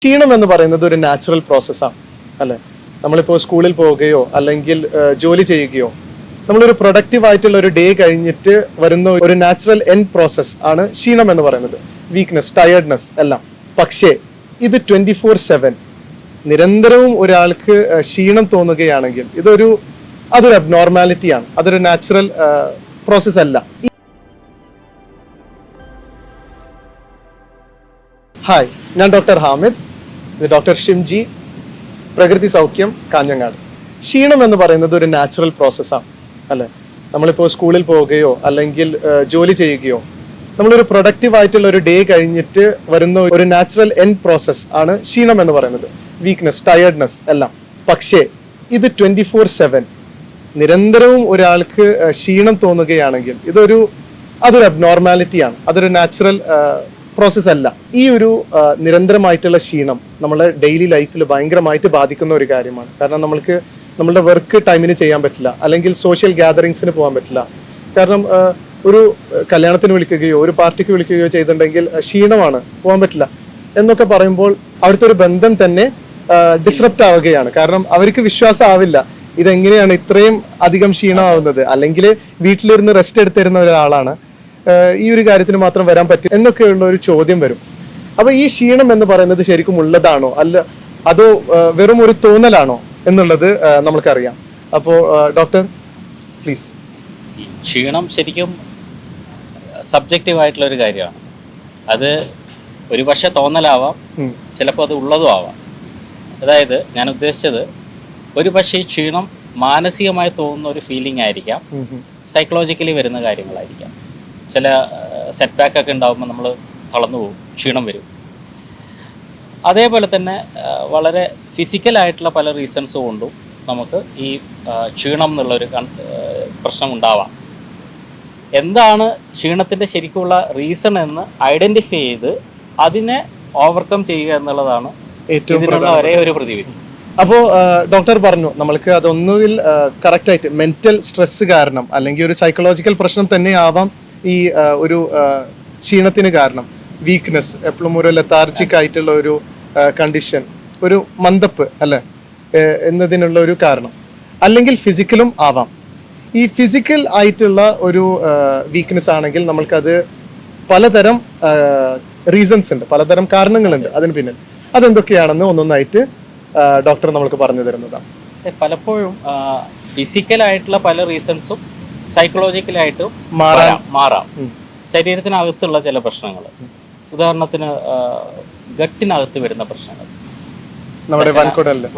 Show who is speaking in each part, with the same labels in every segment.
Speaker 1: ക്ഷീണം എന്ന് പറയുന്നത് ഒരു നാച്ചുറൽ പ്രോസസ്സാണ് അല്ലേ. നമ്മളിപ്പോൾ സ്കൂളിൽ പോവുകയോ അല്ലെങ്കിൽ ജോലി ചെയ്യുകയോ നമ്മളൊരു പ്രൊഡക്റ്റീവ് ആയിട്ടുള്ള ഒരു ഡേ കഴിഞ്ഞിട്ട് വരുന്ന ഒരു നാച്ചുറൽ എൻഡ് പ്രോസസ് ആണ് ക്ഷീണം എന്ന് പറയുന്നത്. വീക്ക്നെസ്, ടയർഡ്നെസ് എല്ലാം. പക്ഷേ ഇത് 24/7 നിരന്തരവും ഒരാൾക്ക് ക്ഷീണം തോന്നുകയാണെങ്കിൽ അതൊരു അബ്നോർമാലിറ്റിയാണ്, അതൊരു നാച്ചുറൽ പ്രോസസ് അല്ല. ഹായ്, ഞാൻ ഡോക്ടർ ഹാമിദ്, ഇത് ഡോക്ടർ ഷിംജി, പ്രകൃതി സൗഖ്യം, കാഞ്ഞങ്ങാട്. ക്ഷീണം എന്ന് പറയുന്നത് ഒരു നാച്ചുറൽ പ്രോസസ്സാണ് അല്ലേ. നമ്മളിപ്പോൾ സ്കൂളിൽ പോവുകയോ അല്ലെങ്കിൽ ജോലി ചെയ്യുകയോ നമ്മളൊരു പ്രൊഡക്റ്റീവ് ആയിട്ടുള്ള ഒരു ഡേ കഴിഞ്ഞിട്ട് വരുന്ന ഒരു നാച്ചുറൽ എൻഡ് പ്രോസസ് ആണ് ക്ഷീണം എന്ന് പറയുന്നത്. വീക്ക്നെസ്, ടയർഡ്നെസ് എല്ലാം. പക്ഷേ ഇത് 24/7 നിരന്തരവും ഒരാൾക്ക് ക്ഷീണം തോന്നുകയാണെങ്കിൽ അതൊരു അബ്നോർമാലിറ്റിയാണ്, അതൊരു നാച്ചുറൽ പ്രോസസ് അല്ല. ഈ ഒരു നിരന്തരമായിട്ടുള്ള ക്ഷീണം നമ്മളെ ഡെയിലി ലൈഫിൽ ഭയങ്കരമായിട്ട് ബാധിക്കുന്ന ഒരു കാര്യമാണ്. കാരണം നമ്മളുടെ വർക്ക് ടൈമിന് ചെയ്യാൻ പറ്റില്ല, അല്ലെങ്കിൽ സോഷ്യൽ ഗ്യാതറിങ്സിന് പോകാൻ പറ്റില്ല. കാരണം ഒരു കല്യാണത്തിന് വിളിക്കുകയോ ഒരു പാർട്ടിക്ക് വിളിക്കുകയോ ചെയ്തിട്ടുണ്ടെങ്കിൽ ക്ഷീണമാണ്, പോകാൻ പറ്റില്ല എന്നൊക്കെ പറയുമ്പോൾ അവിടുത്തെ ഒരു ബന്ധം തന്നെ ഡിസ്റപ്റ്റ് ആവുകയാണ്. കാരണം അവർക്ക് വിശ്വാസം ആവില്ല ഇതെങ്ങനെയാണ് ഇത്രയും അധികം ക്ഷീണമാവുന്നത്. അല്ലെങ്കിൽ വീട്ടിലിരുന്ന് റെസ്റ്റ് എടുത്തിരുന്ന ഒരാളാണ് ഈ ഒരു കാര്യത്തിന് മാത്രം വരാൻ പറ്റും എന്നൊക്കെയുള്ള ഒരു ചോദ്യം വരും. അപ്പൊ ഈ ക്ഷീണം എന്ന് പറയുന്നത് ശരിക്കും ഉള്ളതാണോ അല്ല അതോ വെറും ഒരു തോന്നലാണോ എന്നുള്ളത് നമുക്കറിയാം. അപ്പോൾ ഡോക്ടർ പ്ലീസ്.
Speaker 2: ക്ഷീണം ശരിക്കും സബ്ജക്റ്റീവ് ആയിട്ടുള്ള ഒരു കാര്യമാണ്. അത് ഒരു പക്ഷെ തോന്നലാവാം, ചിലപ്പോൾ അത് ഉള്ളതും ആവാം. അതായത് ഞാൻ ഉദ്ദേശിച്ചത് ഒരു പക്ഷേ ഈ ക്ഷീണം മാനസികമായി തോന്നുന്ന ഒരു ഫീലിംഗ് ആയിരിക്കാം, സൈക്കോളജിക്കലി വരുന്ന കാര്യങ്ങളായിരിക്കാം. ചില സെറ്റ് ബാക്ക് ഒക്കെ ഉണ്ടാകുമ്പോൾ നമ്മൾ തളർന്നു പോകും, ക്ഷീണം വരും. അതേപോലെ തന്നെ വളരെ ഫിസിക്കലായിട്ടുള്ള പല റീസൺസ് കൊണ്ടും നമുക്ക് ഈ ക്ഷീണം എന്നുള്ളൊരു പ്രശ്നം ഉണ്ടാവാം. എന്താണ് ക്ഷീണത്തിൻ്റെ ശരിക്കുള്ള റീസൺ എന്ന് ഐഡൻറ്റിഫൈ ചെയ്ത് അതിനെ ഓവർകം ചെയ്യുക എന്നുള്ളതാണ് ഇതിനുള്ള ഒരേ ഒരു പ്രതിവിധി.
Speaker 1: അപ്പോൾ ഡോക്ടർ പറഞ്ഞു നമ്മൾക്ക് അതൊന്നുകിൽ കറക്റ്റായിട്ട് മെന്റൽ സ്ട്രെസ് കാരണം അല്ലെങ്കിൽ ഒരു സൈക്കോളജിക്കൽ പ്രശ്നം തന്നെ ആവാം ഈ ഒരു ക്ഷീണത്തിന് കാരണം. വീക്ക്നെസ്, എപ്പോഴും ഒരു ലെത്താർജിക് ആയിട്ടുള്ള ഒരു കണ്ടീഷൻ, ഒരു മന്ദപ്പ് അല്ലെ എന്നതിനുള്ള ഒരു കാരണം. അല്ലെങ്കിൽ ഫിസിക്കലും ആവാം. ഈ ഫിസിക്കൽ ആയിട്ടുള്ള ഒരു വീക്ക്നെസ് ആണെങ്കിൽ നമ്മൾക്കത് പലതരം റീസൺസ് ഉണ്ട്, പലതരം കാരണങ്ങളുണ്ട് അതിന് പിന്നിൽ. അതെന്തൊക്കെയാണെന്ന് ഒന്നൊന്നായിട്ട് ഡോക്ടർ നമ്മൾക്ക് പറഞ്ഞു തരുന്നതാണ്.
Speaker 2: പലപ്പോഴും ഫിസിക്കലായിട്ടുള്ള പല റീസൺസും സൈക്കോളജിക്കലായിട്ടും മാറാം. ശരീരത്തിനകത്തുള്ള ചില പ്രശ്നങ്ങൾ, ഉദാഹരണത്തിന് ഗട്ടിനകത്ത് വരുന്ന പ്രശ്നങ്ങൾ, നമ്മുടെ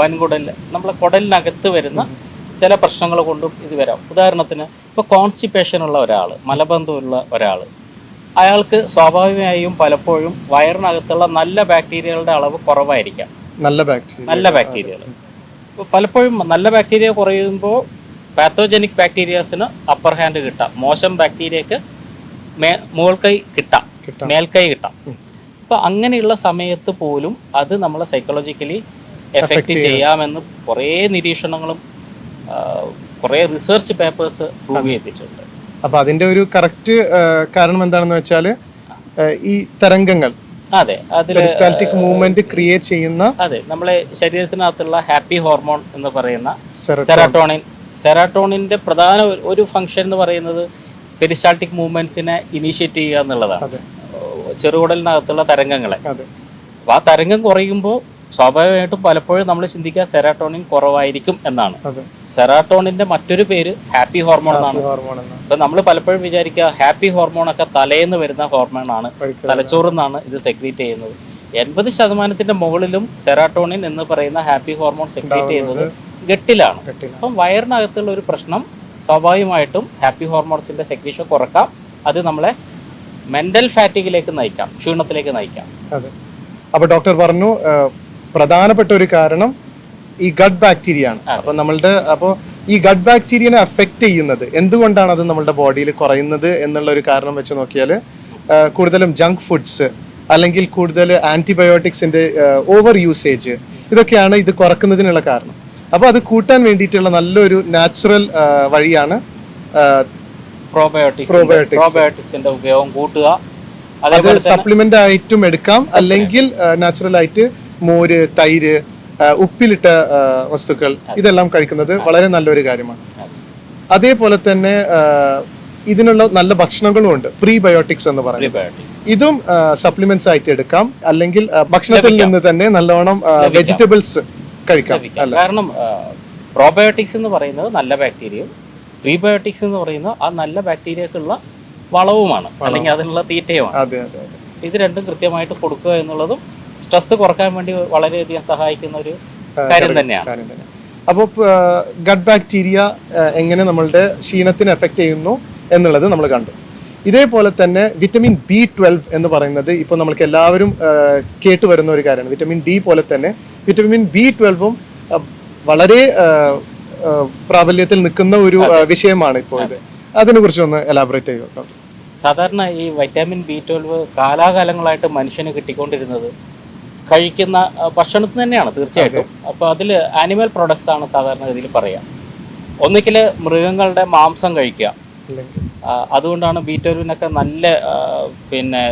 Speaker 2: വൻകുടലിൽ നമ്മളെ കുടലിനകത്ത് വരുന്ന ചില പ്രശ്നങ്ങൾ കൊണ്ടും ഇത് വരാം. ഉദാഹരണത്തിന് ഇപ്പോൾ കോൺസ്റ്റിപ്പേഷൻ ഉള്ള ഒരാൾ, മലബന്ധമുള്ള ഒരാൾ, അയാൾക്ക് സ്വാഭാവികമായും പലപ്പോഴും വയറിനകത്തുള്ള നല്ല ബാക്ടീരിയകളുടെ അളവ് കുറവായിരിക്കാം. നല്ല ബാക്ടീരിയകൾ പലപ്പോഴും നല്ല ബാക്ടീരിയ കുറയുമ്പോൾ പാത്തോജനിക് ബാക്ടീരിയാസിന് അപ്പർ ഹാൻഡ് കിട്ടാം, മോശം ബാക്ടീരിയക്ക് മേൽക്കൈ കിട്ടാം. അപ്പോൾ അങ്ങനെയുള്ള സമയത്ത് പോലും അത് നമ്മളെ സൈക്കോളജിക്കലി എഫക്റ്റ് ചെയ്യാമെന്ന് കുറേ നിരീക്ഷണങ്ങളും കുറേ റിസർച്ച് പേപ്പേഴ്സ് പ്രൂവ് ചെയ്തിട്ടുണ്ട്.
Speaker 1: അപ്പോൾ അതിൻ്റെ ഒരു കറക്റ്റ് കാരണം എന്താണെന്ന് വെച്ചാൽ ഈ തരംഗങ്ങൾ,
Speaker 2: അതെ, അതിൽ
Speaker 1: പെരിസ്റ്റാൾട്ടിക് മൂവ്മെന്റ് ക്രിയേറ്റ് ചെയ്യുന്ന,
Speaker 2: അതെ, നമ്മളെ ശരീരത്തിനകത്തുള്ള ഹാപ്പി ഹോർമോൺ എന്ന് പറയുന്ന സെറാട്ടോണിന്റെ പ്രധാന ഒരു ഫംഗ്ഷൻ എന്ന് പറയുന്നത് പെരിസ്റ്റാൾട്ടിക് മൂവ്മെന്റ്സിനെ ഇനീഷ്യേറ്റ് ചെയ്യുക എന്നുള്ളതാണ്, ചെറുകുടലിനകത്തുള്ള തരംഗങ്ങളെ. അപ്പോൾ ആ തരംഗം കുറയുമ്പോൾ സ്വാഭാവികമായിട്ടും പലപ്പോഴും നമ്മൾ ചിന്തിക്കുക സെറാട്ടോണിൻ കുറവായിരിക്കും എന്നാണ്. സെറാട്ടോണിന്റെ മറ്റൊരു പേര് ഹാപ്പി ഹോർമോൺ എന്നാണ്. ഇപ്പൊ നമ്മൾ പലപ്പോഴും വിചാരിക്കുക ഹാപ്പി ഹോർമോണൊക്കെ തലേന്ന് വരുന്ന ഹോർമോണാണ്, തലച്ചോറിന്നാണ് ഇത് സെക്രീറ്റ് ചെയ്യുന്നത്. 80% മുകളിലും സെറാട്ടോണിൻ എന്ന് പറയുന്ന ഹാപ്പി ഹോർമോൺ സെക്രീറ്റ് ചെയ്യുന്നത് ഗട്ടിലാണ്. അപ്പം വയറിനകത്തുള്ള ഒരു പ്രശ്നം സ്വാഭാവികമായിട്ടും ഹാപ്പി ഹോർമോൺസിന്റെ സെക്രീഷൻ കുറക്കാം. അത് നമ്മളെ മെന്റൽ ഫാറ്റിഗിലേക്ക് നയിക്കാം, ക്ഷീണത്തിലേക്ക് നയിക്കാം.
Speaker 1: അപ്പൊ ഡോക്ടർ പറഞ്ഞു പ്രധാനപ്പെട്ട ഒരു കാരണം ഈ ഗട്ട് ബാക്ടീരിയ ആണ്. അപ്പോൾ ഈ ഗട്ട് ബാക്ടീരിയനെ അഫക്റ്റ് ചെയ്യുന്നത് എന്തുകൊണ്ടാണ് അത് നമ്മുടെ ബോഡിയിൽ കുറയുന്നത് എന്നുള്ള ഒരു കാരണം വെച്ച് നോക്കിയാൽ കൂടുതലും ജങ്ക് ഫുഡ്സ് അല്ലെങ്കിൽ കൂടുതൽ ആന്റിബയോട്ടിക്സിന്റെ ഓവർ യൂസേജ്, ഇതൊക്കെയാണ് ഇത് കുറക്കുന്നതിനുള്ള കാരണം. അപ്പോൾ അത് കൂട്ടാൻ വേണ്ടിയിട്ടുള്ള നല്ലൊരു നാച്ചുറൽ വഴിയാണ്
Speaker 2: പ്രോബയോട്ടിക്സിന്റെ ഉപയോഗം കൂട്ടുക.
Speaker 1: അത് സപ്ലിമെന്റ് ആയിട്ടും എടുക്കാം, അല്ലെങ്കിൽ നാച്ചുറൽ ആയിട്ട് മോര്, തൈര്, ഉപ്പിലിട്ട വസ്തുക്കൾ ഇതെല്ലാം കഴിക്കുന്നത് വളരെ നല്ലൊരു കാര്യമാണ്. അതേപോലെ തന്നെ ഇതിനുള്ള നല്ല ഭക്ഷണങ്ങളും ഉണ്ട്, പ്രീബയോട്ടിക്സ് എന്ന് പറയുന്നത്. ഇതും സപ്ലിമെന്റ്സ് ആയിട്ട് എടുക്കാം, അല്ലെങ്കിൽ ഭക്ഷണത്തിൽ നിന്ന് തന്നെ നല്ലോണം വെജിറ്റബിൾസ് കഴിക്കാം.
Speaker 2: കാരണം പ്രോബയോട്ടിക്സ് എന്ന് പറയുന്നത് നല്ല ബാക്ടീരിയയും പ്രീബയോട്ടിക്സ് എന്ന് പറയുന്നത് ആ നല്ല ബാക്ടീരിയക്കുള്ള വളവുമാണ്, അല്ലെങ്കിൽ അതിനുള്ള തീറ്റയുമാണ്. ഇത് രണ്ടും കൃത്യമായിട്ട് കൊടുക്കുക എന്നുള്ളതും സ്ട്രെസ് കുറക്കാൻ വേണ്ടി വളരെയധികം സഹായിക്കുന്ന ഒരു കാര്യം തന്നെയാണ്.
Speaker 1: അപ്പോൾ ഗട്ട് ബാക്ടീരിയ എങ്ങനെ നമ്മളുടെ ക്ഷീണത്തിന് എഫക്റ്റ് ചെയ്യുന്നു എന്നുള്ളത് നമ്മൾ കണ്ടു. ഇതേപോലെ തന്നെ വിറ്റമിൻ B12 എന്ന് പറയുന്നത് ഇപ്പോൾ നമ്മൾക്ക് എല്ലാവരും കേട്ടുവരുന്ന ഒരു കാര്യമാണ്. വിറ്റമിൻ ഡി പോലെ തന്നെ വിറ്റമിൻ B12ഉം വളരെ പ്രാബല്യത്തിൽ നിൽക്കുന്ന ഒരു വിഷയമാണ് ഇപ്പോൾ ഇത്. അതിനെ കുറിച്ച് ഒന്ന് എലാബറേറ്റ് ചെയ്യുക.
Speaker 2: സാധാരണ ഈ വൈറ്റാമിൻ B12 കാലാകാലങ്ങളായിട്ട് മനുഷ്യന് കിട്ടിക്കൊണ്ടിരുന്നത് കഴിക്കുന്ന ഭക്ഷണത്തിന് തന്നെയാണ് തീർച്ചയായിട്ടും. അപ്പോൾ അതിൽ ആനിമൽ പ്രൊഡക്ട്സ് ആണ് സാധാരണ ഗതിയിൽ പറയാം. ഒന്നിക്കൽ മൃഗങ്ങളുടെ മാംസം കഴിക്കുക, അതുകൊണ്ടാണ് B12നൊക്കെ നല്ല പിന്നെ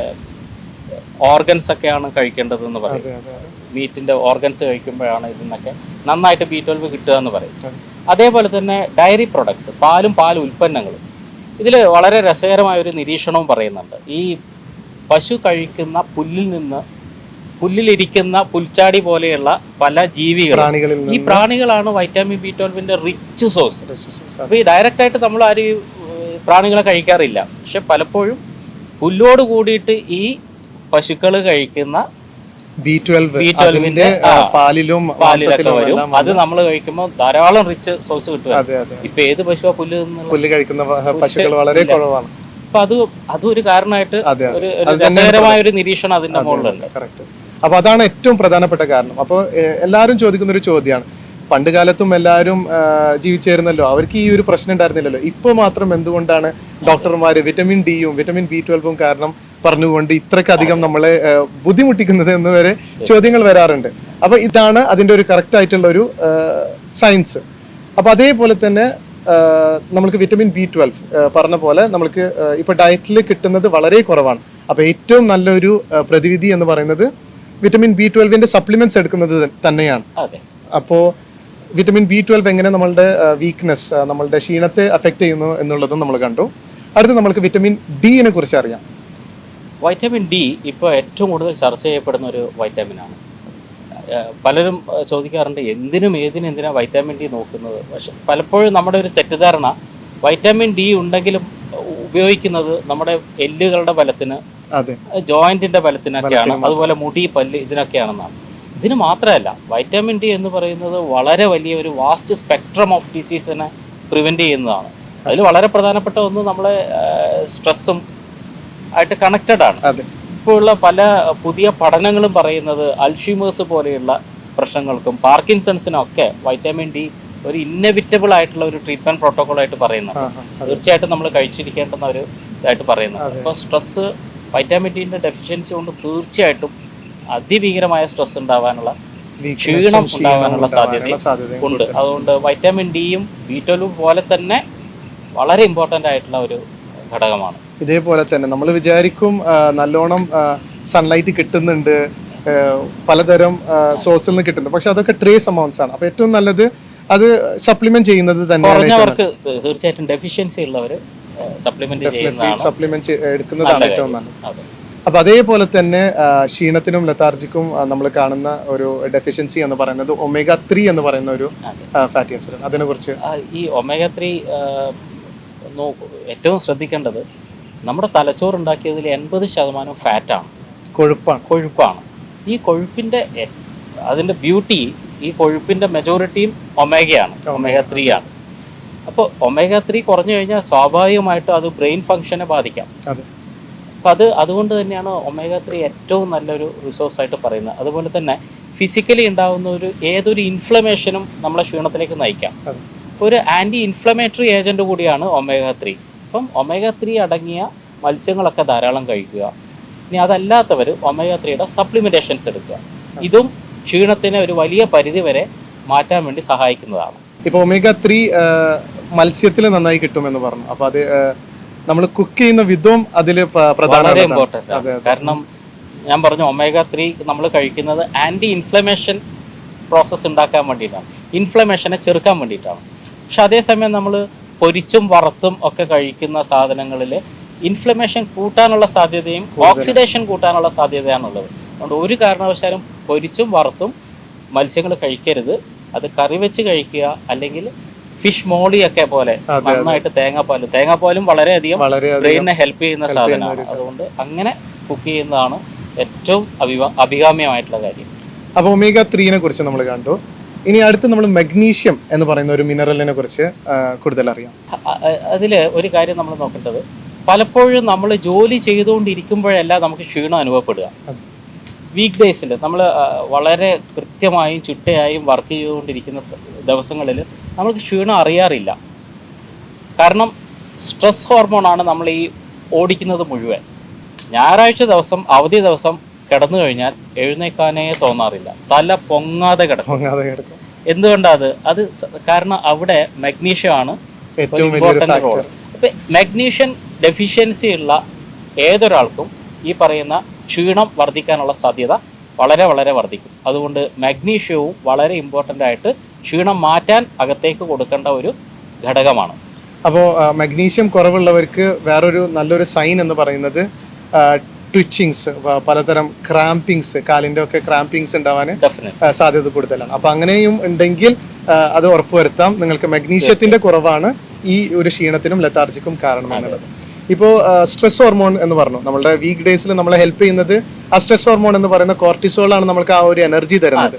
Speaker 2: ഓർഗൻസ് ഒക്കെയാണ് കഴിക്കേണ്ടതെന്ന് പറയും. മീറ്റിൻ്റെ ഓർഗൻസ് കഴിക്കുമ്പോഴാണ് ഇതിന്നൊക്കെ നന്നായിട്ട് B12 കിട്ടുക എന്ന് പറയും. അതേപോലെ തന്നെ ഡയറി പ്രൊഡക്ട്സ്, പാലും പാൽ ഉൽപ്പന്നങ്ങളും, ഇതിൽ വളരെ രസകരമായ ഒരു നിരീക്ഷണവും പറയുന്നുണ്ട്. ഈ പശു കഴിക്കുന്ന പുല്ലിൽ നിന്ന്, പുല്ലിലിരിക്കുന്ന പുൽച്ചാടി പോലെയുള്ള പല ജീവികളും, ഈ പ്രാണികളാണ് വൈറ്റാമിൻ B12ന്റെ റിച്ച് സോഴ്സ്. അപ്പോൾ ഈ ഡയറക്റ്റായിട്ട് നമ്മൾ ആരും പ്രാണികളെ കഴിക്കാറില്ല, പക്ഷെ പലപ്പോഴും പുല്ലോട് കൂടിയിട്ട് ഈ പശുക്കൾ കഴിക്കുന്ന
Speaker 1: B12
Speaker 2: പാലിലൊക്കെ വരും. അത് നമ്മൾ കഴിക്കുമ്പോൾ ധാരാളം റിച്ച് സോഴ്സ് കിട്ടും. ഇപ്പൊ ഏത് പശുവാ പുല്ല്
Speaker 1: കഴിക്കുന്ന പശുക്കൾ വളരെ കുറവാണ്.
Speaker 2: അപ്പൊ അതും ഒരു കാരണമായിട്ട് ഒരു രസകരമായ ഒരു നിരീക്ഷണം അതിന്റെ മുകളിലുണ്ട്.
Speaker 1: അപ്പൊ അതാണ് ഏറ്റവും പ്രധാനപ്പെട്ട കാരണം. അപ്പോൾ എല്ലാവരും ചോദിക്കുന്ന ഒരു ചോദ്യമാണ്, പണ്ട് കാലത്തും എല്ലാവരും ജീവിച്ചിരുന്നല്ലോ, അവർക്ക് ഈ ഒരു പ്രശ്നം ഉണ്ടായിരുന്നില്ലല്ലോ, ഇപ്പോൾ മാത്രം എന്തുകൊണ്ടാണ് ഡോക്ടർമാർ വിറ്റമിൻ ഡിയും വിറ്റമിൻ B12ഉം കാരണം പറഞ്ഞുകൊണ്ട് ഇത്രക്കധികം നമ്മളെ ബുദ്ധിമുട്ടിക്കുന്നത് എന്ന് വരെ ചോദ്യങ്ങൾ വരാറുണ്ട്. അപ്പൊ ഇതാണ് അതിന്റെ ഒരു കറക്റ്റ് ആയിട്ടുള്ള ഒരു സയൻസ്. അപ്പൊ അതേപോലെ തന്നെ നമുക്ക് വിറ്റമിൻ B12 പറഞ്ഞ പോലെ നമുക്ക് ഇപ്പൊ ഡയറ്റിൽ കിട്ടുന്നത് വളരെ കുറവാണ്. അപ്പൊ ഏറ്റവും നല്ലൊരു പ്രതിവിധി എന്ന് പറയുന്നത് വിറ്റമിൻ B12ന്റെ സപ്ലിമെന്റ്സ് എടുക്കുന്നത് തന്നെയാണ്. അപ്പോ വിറ്റമിൻ B12 എങ്ങനെ നമ്മളുടെ വീക്ക്നെസ്, നമ്മളുടെ ക്ഷീണത്തെ അഫക്റ്റ് ചെയ്യുന്നു എന്നുള്ളതും നമ്മൾ കണ്ടു. അടുത്ത് നമുക്ക് വിറ്റമിൻ ഡിനെ കുറിച്ച് അറിയാം.
Speaker 2: വൈറ്റമിൻ ഡി ഇപ്പോൾ ഏറ്റവും കൂടുതൽ ചർച്ച ചെയ്യപ്പെടുന്ന ഒരു വൈറ്റമിനാണ്. പലരും ചോദിക്കാറുണ്ട് എന്തിനാണ് വൈറ്റമിൻ ഡി നോക്കുന്നത്. പക്ഷെ പലപ്പോഴും നമ്മുടെ ഒരു തെറ്റിദ്ധാരണ വൈറ്റമിൻ ഡി ഉണ്ടെങ്കിലും ഉപയോഗിക്കുന്നത് നമ്മുടെ എല്ലുകളുടെ ബലത്തിന്, ജോയിന്റിന്റെ ബലത്തിനൊക്കെയാണ്, അതുപോലെ മുടി, പല്ല് ഇതിനൊക്കെയാണെന്നാണ്. ഇതിന് മാത്രമല്ല, വൈറ്റമിൻ ഡി എന്ന് പറയുന്നത് വളരെ വലിയ ഒരു വാസ്റ്റ് സ്പെക്ട്രം ഓഫ് ഡിസീസിനെ പ്രിവെന്റ് ചെയ്യുന്നതാണ്. അതിൽ വളരെ പ്രധാനപ്പെട്ട ഒന്ന് നമ്മളെ സ്ട്രെസ്സും ആയിട്ട് കണക്റ്റഡ് ആണ്. ഇപ്പോൾ ഉള്ള പല പുതിയ പഠനങ്ങളും പറയുന്നത് അൽഷീമേഴ്സ് പോലെയുള്ള പ്രശ്നങ്ങൾക്കും പാർക്കിൻസൺസിനും ഒക്കെ വൈറ്റമിൻ ഡി ഒരു ഇന്നെവിറ്റബിൾ ആയിട്ടുള്ള ഒരു ട്രീറ്റ്മെന്റ് പ്രോട്ടോകോൾ ആയിട്ട് പറയുന്നുണ്ട്. തീർച്ചയായിട്ടും നമ്മൾ കഴിച്ചിരിക്കേണ്ടുന്ന ഒരു ഇതായിട്ട് പറയുന്നുണ്ട്. അപ്പോൾ സ്ട്രെസ്, വൈറ്റമിൻ ഡിന്റെ ഡെഫിഷ്യൻസി കൊണ്ട് തീർച്ചയായിട്ടും അതിഭീകരമായ സ്ട്രെസ് ഉണ്ടാവാനുള്ള, ക്ഷീണം ഉണ്ടാവാനുള്ള സാധ്യത ഉണ്ട്. അതുകൊണ്ട് വൈറ്റമിൻ ഡിയും B12 പോലെ തന്നെ വളരെ ഇമ്പോർട്ടൻ്റ് ആയിട്ടുള്ള ഒരു ഘടകമാണ്.
Speaker 1: ഇതേപോലെ തന്നെ നമ്മൾ വിചാരിക്കും നല്ലോണം സൺലൈറ്റ് കിട്ടുന്നുണ്ട്, പലതരം സോഴ്സിൽ നിന്ന് കിട്ടുന്നുണ്ട്, പക്ഷെ അതൊക്കെ ട്രേസ് അമൗണ്ട്സ് ആണ്. അപ്പൊ ഏറ്റവും നല്ലത് അത് സപ്ലിമെന്റ് ചെയ്യുന്നത് തന്നെയാണ്.
Speaker 2: തീർച്ചയായിട്ടും ഡെഫിഷ്യൻസി ഉള്ളവർ
Speaker 1: സപ്ലിമെന്റ് എടുക്കുന്നതാണ് ഏറ്റവും നല്ലത്. അപ്പൊ അതേപോലെ തന്നെ ക്ഷീണത്തിനും ലതാർജിക്കും നമ്മൾ കാണുന്ന ഒരു ഡെഫിഷ്യൻസി എന്ന് പറയുന്നത് omega-3 എന്ന് പറയുന്ന ഒരു ഫാറ്റി ആസിഡ്. അതിനെ കുറിച്ച്
Speaker 2: ഈ omega-3 ഏറ്റവും ശ്രദ്ധിക്കേണ്ടത്, നമ്മുടെ തലച്ചോറ് ഉണ്ടാക്കിയതിൽ 80% ഫാറ്റാണ്, കൊഴുപ്പാണ്. ഈ കൊഴുപ്പിന്റെ അതിന്റെ ബ്യൂട്ടി, ഈ കൊഴുപ്പിന്റെ മെജോറിറ്റിയും omega-3 ആണ്. അപ്പോൾ omega-3 കുറഞ്ഞു കഴിഞ്ഞാൽ സ്വാഭാവികമായിട്ടും അത് ബ്രെയിൻ ഫംഗ്ഷനെ ബാധിക്കാം. അപ്പം അതുകൊണ്ട് തന്നെയാണ് omega-3 ഏറ്റവും നല്ലൊരു റിസോഴ്സ് ആയിട്ട് പറയുന്നത്. അതുപോലെ തന്നെ ഫിസിക്കലി ഉണ്ടാകുന്ന ഏതൊരു ഇൻഫ്ലമേഷനും നമ്മളെ ക്ഷീണത്തിലേക്ക് നയിക്കാം. അപ്പോൾ ഒരു ആൻറ്റി ഇൻഫ്ലമേറ്ററി ഏജൻറ്റ് കൂടിയാണ് omega-3. അപ്പം omega-3 അടങ്ങിയ മത്സ്യങ്ങളൊക്കെ ധാരാളം കഴിക്കുക. ഇനി അതല്ലാത്തവർ omega-3യുടെ സപ്ലിമെൻറ്റേഷൻസ് എടുക്കുക. ഇതും ക്ഷീണത്തിനെ ഒരു വലിയ പരിധി വരെ മാറ്റാൻ വേണ്ടി സഹായിക്കുന്നതാണ്.
Speaker 1: ഇപ്പോൾ omega-3 മത്സ്യത്തിൽ നന്നായി കിട്ടുമെന്ന് പറഞ്ഞു. അപ്പോൾ അത് നമ്മൾ കുക്ക് ചെയ്യുന്ന വിധവും അതിൽ
Speaker 2: വളരെ ഇമ്പോർട്ടൻ്റ് ആണ്. കാരണം ഞാൻ പറഞ്ഞു omega-3 നമ്മൾ കഴിക്കുന്നത് ആൻറ്റി ഇൻഫ്ലമേഷൻ പ്രോസസ്സ് ഉണ്ടാക്കാൻ വേണ്ടിയിട്ടാണ്, ഇൻഫ്ലമേഷനെ ചെറുക്കാൻ വേണ്ടിയിട്ടാണ്. പക്ഷെ അതേസമയം നമ്മൾ പൊരിച്ചും വറുത്തും ഒക്കെ കഴിക്കുന്ന സാധനങ്ങളിൽ ഇൻഫ്ലമേഷൻ കൂട്ടാനുള്ള സാധ്യതയും ഓക്സിഡേഷൻ കൂട്ടാനുള്ള സാധ്യതയാണുള്ളത്. അതുകൊണ്ട് ഒരു കാരണവശാലും പൊരിച്ചും വറുത്തും മത്സ്യങ്ങൾ കഴിക്കരുത്. അത് കറി വെച്ച് കഴിക്കുക, അല്ലെങ്കിൽ ഫിഷ് മോളിയൊക്കെ പോലെ നന്നായിട്ട് തേങ്ങാപ്പാലും വളരെയധികം ബ്രെയിനിനെ ഹെൽപ്പ് ചെയ്യുന്ന സാധനമാണ്. അതുകൊണ്ട് അങ്ങനെ കുക്ക് ചെയ്യുന്നതാണ് ഏറ്റവും അഭികാമ്യമായിട്ടുള്ള കാര്യം.
Speaker 1: അപ്പോൾ omega-3 കുറിച്ച് നമ്മൾ കണ്ടു. ഇനി അടുത്ത് നമ്മൾ മഗ്നീഷ്യം എന്ന് പറയുന്ന ഒരു മിനറലിനെ കുറിച്ച് കൂടുതൽ അറിയാം.
Speaker 2: അതിൽ ഒരു കാര്യം നമ്മൾ നോക്കേണ്ടത്, പലപ്പോഴും നമ്മൾ ജോലി ചെയ്തുകൊണ്ടിരിക്കുമ്പോഴല്ല നമുക്ക് ക്ഷീണം അനുഭവപ്പെടുക. വീക്ക് ഡേയ്സിൽ നമ്മൾ വളരെ കൃത്യമായും ചിട്ടയായും വർക്ക് ചെയ്തുകൊണ്ടിരിക്കുന്ന ദിവസങ്ങളിൽ നമുക്ക് ക്ഷീണം അറിയാറില്ല. കാരണം സ്ട്രെസ് ഹോർമോണാണ് നമ്മൾ ഈ ഓടിക്കുന്നത് മുഴുവൻ. ഞായറാഴ്ച ദിവസം, അവധി ദിവസം കിടന്നു കഴിഞ്ഞാൽ എഴുന്നേക്കാനേ തോന്നാറില്ല, തല പൊങ്ങാതെ കിടക്കും. എന്തുകൊണ്ടാണ് അത്? കാരണം അവിടെ മഗ്നീഷ്യം ആണ് ഇമ്പോർട്ടൻ്റ് റോൾ. അപ്പം മഗ്നീഷ്യം ഡെഫിഷ്യൻസി ഉള്ള ഏതൊരാൾക്കും ഈ പറയുന്ന ക്ഷീണം വർദ്ധിക്കാനുള്ള സാധ്യത വളരെ വളരെ വർദ്ധിക്കും. അതുകൊണ്ട് മഗ്നീഷ്യവും വളരെ ഇമ്പോർട്ടൻ്റ് ആയിട്ട് ക്ഷീണം മാറ്റാൻ അകത്തേക്ക് കൊടുക്കേണ്ട ഒരു ഘടകമാണ്.
Speaker 1: അപ്പോൾ മഗ്നീഷ്യം കുറവുള്ളവർക്ക് വേറൊരു നല്ലൊരു സൈൻ എന്ന് പറയുന്നത് ട്വിച്ചിങ്സ്, പലതരം ക്രാമ്പിങ്സ്, കാലിൻ്റെ ഒക്കെ ക്രാമ്പിങ്സ് ഉണ്ടാവാൻ സാധ്യത കൂടുതലാണ്. അപ്പോൾ അങ്ങനെയും ഉണ്ടെങ്കിൽ അത് ഉറപ്പുവരുത്താം, നിങ്ങൾക്ക് മഗ്നീഷ്യത്തിൻ്റെ കുറവാണ് ഈ ഒരു ക്ഷീണത്തിനും ലെത്താർജിക്കും കാരണമെന്നുള്ളത്. ഇപ്പോൾ സ്ട്രെസ് ഹോർമോൺ എന്ന് പറഞ്ഞു, നമ്മുടെ വീക്ക് ഡേയ്സിൽ നമ്മളെ ഹെൽപ്പ് ചെയ്യുന്നത് ആ സ്ട്രെസ് ഹോർമോൺ എന്ന് പറയുന്ന കോർട്ടിസോളാണ് നമ്മൾക്ക് ആ ഒരു എനർജി തരുന്നത്.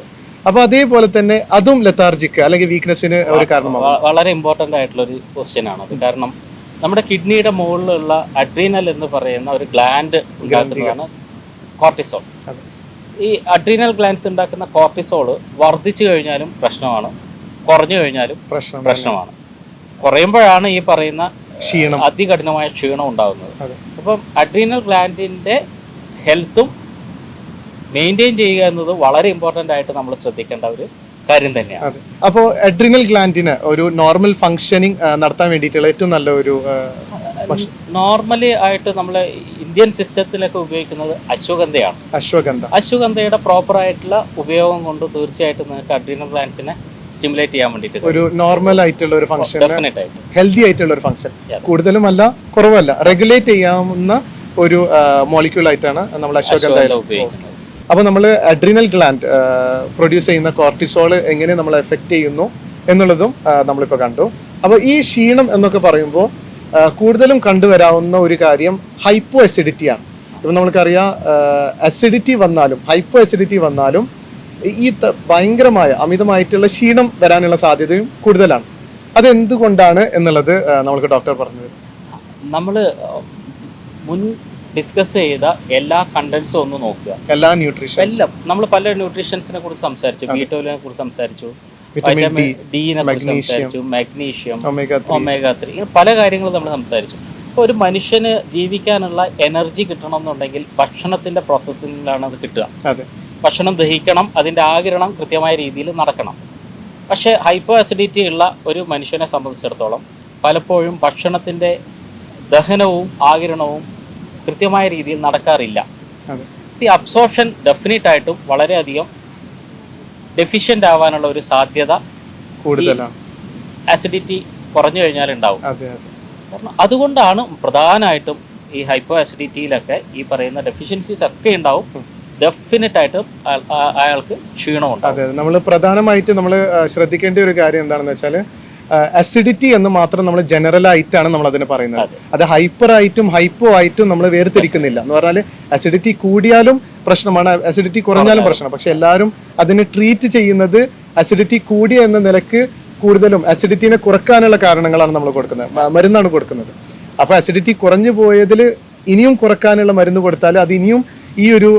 Speaker 1: അപ്പൊ അതേപോലെ തന്നെ അതും ലെത്താർജിക്ക് അല്ലെങ്കിൽ വീക്ക്നെസ്സിന് ഒരു കാരണമാണ്.
Speaker 2: വളരെ ഇമ്പോർട്ടൻ്റ് ആയിട്ടുള്ള ഒരു ക്വസ്റ്റ്യൻ ആണത്. കാരണം നമ്മുടെ കിഡ്നിയുടെ മുകളിലുള്ള അഡ്രീനൽ എന്ന് പറയുന്ന ഒരു ഗ്ലാൻഡ് ഉണ്ടാക്കുന്നതാണ് കോർട്ടിസോൾ. ഈ അഡ്രീനൽ ഗ്ലാൻഡ്സ് ഉണ്ടാക്കുന്ന കോർട്ടിസോള് വർദ്ധിച്ചു കഴിഞ്ഞാലും പ്രശ്നമാണ്, കുറഞ്ഞു കഴിഞ്ഞാലും പ്രശ്നമാണ്. കുറയുമ്പോഴാണ് ഈ പറയുന്ന അതികഠിനമായ ക്ഷീണം ഉണ്ടാകുന്നത്. അപ്പം അഡ്രീനൽ ഗ്ലാൻഡിന്റെ ഹെൽത്തും മെയിൻറ്റെയിൻ ചെയ്യുക എന്നത് വളരെ ഇമ്പോർട്ടൻ്റ് ആയിട്ട് നമ്മൾ ശ്രദ്ധിക്കേണ്ട ഒരു കാര്യം തന്നെയാണ്.
Speaker 1: അപ്പോൾ അഡ്രീനൽ ഗ്ലാൻഡിന് ഒരു നോർമൽ ഫങ്ഷനിങ് നടത്താൻ വേണ്ടിയിട്ടുള്ള ഏറ്റവും നല്ല ഒരു
Speaker 2: നോർമലി ആയിട്ട് നമ്മൾ ഇന്ത്യൻ സിസ്റ്റത്തിലൊക്കെ ഉപയോഗിക്കുന്നത് അശ്വഗന്ധയാണ്. അശ്വഗന്ധയുടെ പ്രോപ്പർ ആയിട്ടുള്ള ഉപയോഗം കൊണ്ട് തീർച്ചയായിട്ടും നിങ്ങൾക്ക് അഡ്രീനൽ ഗ്ലാൻഡ്സിനെ സ്റ്റിമുലേറ്റ് ചെയ്യാൻ വേണ്ടിയിട്ട്
Speaker 1: ഒരു നോർമൽ ആയിട്ടുള്ള ഒരു ഫംഗ്ഷൻ,
Speaker 2: ഡെഫിനറ്റ് ആയിട്ട്
Speaker 1: ഹെൽത്തി ആയിട്ടുള്ള ഒരു ഫംഗ്ഷൻ, കൂടുതലും അല്ല കുറവല്ല, റെഗുലേറ്റ് ചെയ്യാവുന്ന ഒരു മോളിക്യൂൾ ആയിട്ടാണ് നമ്മൾ അശ്വഗന്ധ ഉപയോഗിക്കുന്നത്. അപ്പോൾ നമ്മൾ അഡ്രീനൽ ഗ്ലാൻഡ് പ്രൊഡ്യൂസ് ചെയ്യുന്ന കോർട്ടിസോൾ എങ്ങനെ നമ്മളെ എഫക്റ്റ് ചെയ്യുന്നു എന്നുള്ളതും നമ്മളിപ്പോൾ കണ്ടു. അപ്പോൾ ഈ ക്ഷീണം എന്നൊക്കെ പറയുമ്പോൾ കൂടുതലും കണ്ടുവരാവുന്ന ഒരു കാര്യം ഹൈപ്പോ അസിഡിറ്റിയാണ്. ഇപ്പം നമുക്കറിയാം, അസിഡിറ്റി വന്നാലും ഹൈപ്പോ അസിഡിറ്റി വന്നാലും ഈ ഭയങ്കരമായ അമിതമായിട്ടുള്ള ക്ഷീണം വരാനുള്ള സാധ്യതയും കൂടുതലാണ്. അതെന്തുകൊണ്ടാണ് എന്നുള്ളത് നമുക്ക് ഡോക്ടർ പറഞ്ഞു തരും.
Speaker 2: നമ്മൾ മുൻ ഡിസ്കസ് ചെയ്ത എല്ലാ കണ്ടന്റ്സും ഒന്ന് നോക്കുക,
Speaker 1: എല്ലാ ന്യൂട്രീഷൻ എല്ലാം.
Speaker 2: നമ്മൾ പല ന്യൂട്രീഷൻസിനെ കുറിച്ച് സംസാരിച്ചു, B12 കുറിച്ച് സംസാരിച്ചു, വിറ്റാമിൻ ഡിനെ കുറിച്ച് സംസാരിച്ചു, മഗ്നീഷ്യം, omega-3, ഇങ്ങനെ പല കാര്യങ്ങളും നമ്മൾ സംസാരിച്ചു. അപ്പോൾ ഒരു മനുഷ്യന് ജീവിക്കാനുള്ള എനർജി കിട്ടണം എന്നുണ്ടെങ്കിൽ ഭക്ഷണത്തിന്റെ പ്രോസസ്സിങ്ങിലാണ് അത് കിട്ടുക. ഭക്ഷണം ദഹിക്കണം, അതിൻ്റെ ആഗിരണം കൃത്യമായ രീതിയിൽ നടക്കണം. പക്ഷേ ഹൈപ്പോ അസിഡിറ്റി ഉള്ള ഒരു മനുഷ്യനെ സംബന്ധിച്ചിടത്തോളം പലപ്പോഴും ഭക്ഷണത്തിൻ്റെ ദഹനവും ആഗിരണവും കൃത്യമായ രീതിയിൽ നടക്കാറില്ല. ഈ അബ്സോർപ്ഷൻ ഡെഫിനറ്റ് ആയിട്ടും വളരെയധികം ഡെഫിഷ്യൻ്റ് ആവാനുള്ള ഒരു സാധ്യത കൂടുതലാണ്. അസിഡിറ്റി കുറഞ്ഞു കഴിഞ്ഞാൽ ഉണ്ടാവും. കാരണം അതുകൊണ്ടാണ് പ്രധാനമായിട്ടും ഈ ഹൈപ്പോ അസിഡിറ്റിയിലൊക്കെ ഈ പറയുന്ന ഡെഫിഷ്യൻസീസ് ഒക്കെ ഉണ്ടാവും. ഡെഫിനറ്റ് ആയിട്ട് അയാൾക്ക് ക്ഷീണമുണ്ട്.
Speaker 1: അതെ, നമ്മൾ പ്രധാനമായിട്ട് നമ്മൾ ശ്രദ്ധിക്കേണ്ട ഒരു കാര്യം എന്താണെന്ന് വെച്ചാൽ അസിഡിറ്റി എന്ന് മാത്രം നമ്മൾ ജനറൽ ആയിട്ടാണ് നമ്മൾ അതിനെ പറയുന്നത്. അത് ഹൈപ്പർ ആയിട്ടും ഹൈപ്പോ ആയിട്ടും നമ്മൾ വേർതിരിക്കുന്നില്ല. എന്ന് പറഞ്ഞാൽ അസിഡിറ്റി കൂടിയാലും പ്രശ്നമാണ്, അസിഡിറ്റി കുറഞ്ഞാലും പ്രശ്നമാണ്. പക്ഷെ എല്ലാവരും അതിനെ ട്രീറ്റ് ചെയ്യുന്നത് അസിഡിറ്റി കൂടിയ എന്ന നിലക്ക് കൂടുതലും അസിഡിറ്റിനെ കുറക്കാനുള്ള കാരണങ്ങളാണ് നമ്മൾ കൊടുക്കുന്നത്, മരുന്നാണ് കൊടുക്കുന്നത്. അപ്പൊ അസിഡിറ്റി കുറഞ്ഞു പോയതിൽ ഇനിയും കുറക്കാനുള്ള മരുന്ന് കൊടുത്താൽ അത് ഇനിയും ഈ ഒരു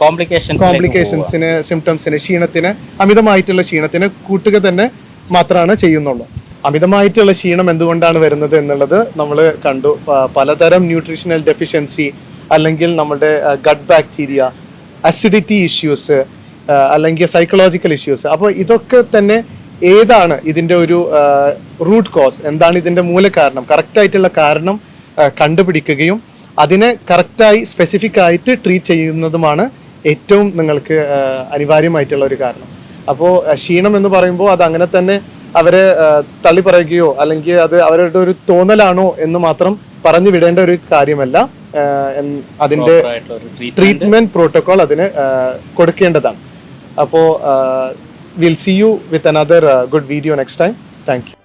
Speaker 1: കോംപ്ലിക്കേഷൻസിന്, സിംറ്റംസിന്, ക്ഷീണത്തിന്, അമിതമായിട്ടുള്ള ക്ഷീണത്തിന് കൂട്ടുക തന്നെ മാത്രമാണ് ചെയ്യുന്നുള്ളൂ. അമിതമായിട്ടുള്ള ക്ഷീണം എന്തുകൊണ്ടാണ് വരുന്നത് എന്നുള്ളത് നമ്മൾ കണ്ടു. പലതരം ന്യൂട്രീഷണൽ ഡെഫിഷ്യൻസി, അല്ലെങ്കിൽ നമ്മുടെ ഗട്ട് ബാക്ടീരിയ, അസിഡിറ്റി ഇഷ്യൂസ്, അല്ലെങ്കിൽ സൈക്കോളജിക്കൽ ഇഷ്യൂസ്. അപ്പോൾ ഇതൊക്കെ തന്നെ ഏതാണ് ഇതിൻ്റെ ഒരു റൂട്ട് കോസ്, എന്താണ് ഇതിൻ്റെ മൂലകാരണം, കറക്റ്റായിട്ടുള്ള കാരണം കണ്ടുപിടിക്കുകയും അതിനെ കറക്റ്റായി സ്പെസിഫിക് ആയിട്ട് ട്രീറ്റ് ചെയ്യുന്നതുമാണ് ഏറ്റവും നിങ്ങൾക്ക് അനിവാര്യമായിട്ടുള്ള ഒരു കാരണം. അപ്പോൾ ക്ഷീണം എന്ന് പറയുമ്പോൾ അത് അങ്ങനെ തന്നെ അവരെ തള്ളി പറയുകയോ അല്ലെങ്കിൽ അത് അവരുടെ ഒരു തോന്നലാണോ എന്ന് മാത്രം പറഞ്ഞു വിടേണ്ട ഒരു കാര്യമല്ല. അതിൻ്റെ ട്രീറ്റ്മെന്റ് പ്രോട്ടോകോൾ അതിന് കൊടുക്കേണ്ടതാണ്. അപ്പോൾ will see you with another good video next time. Thank U.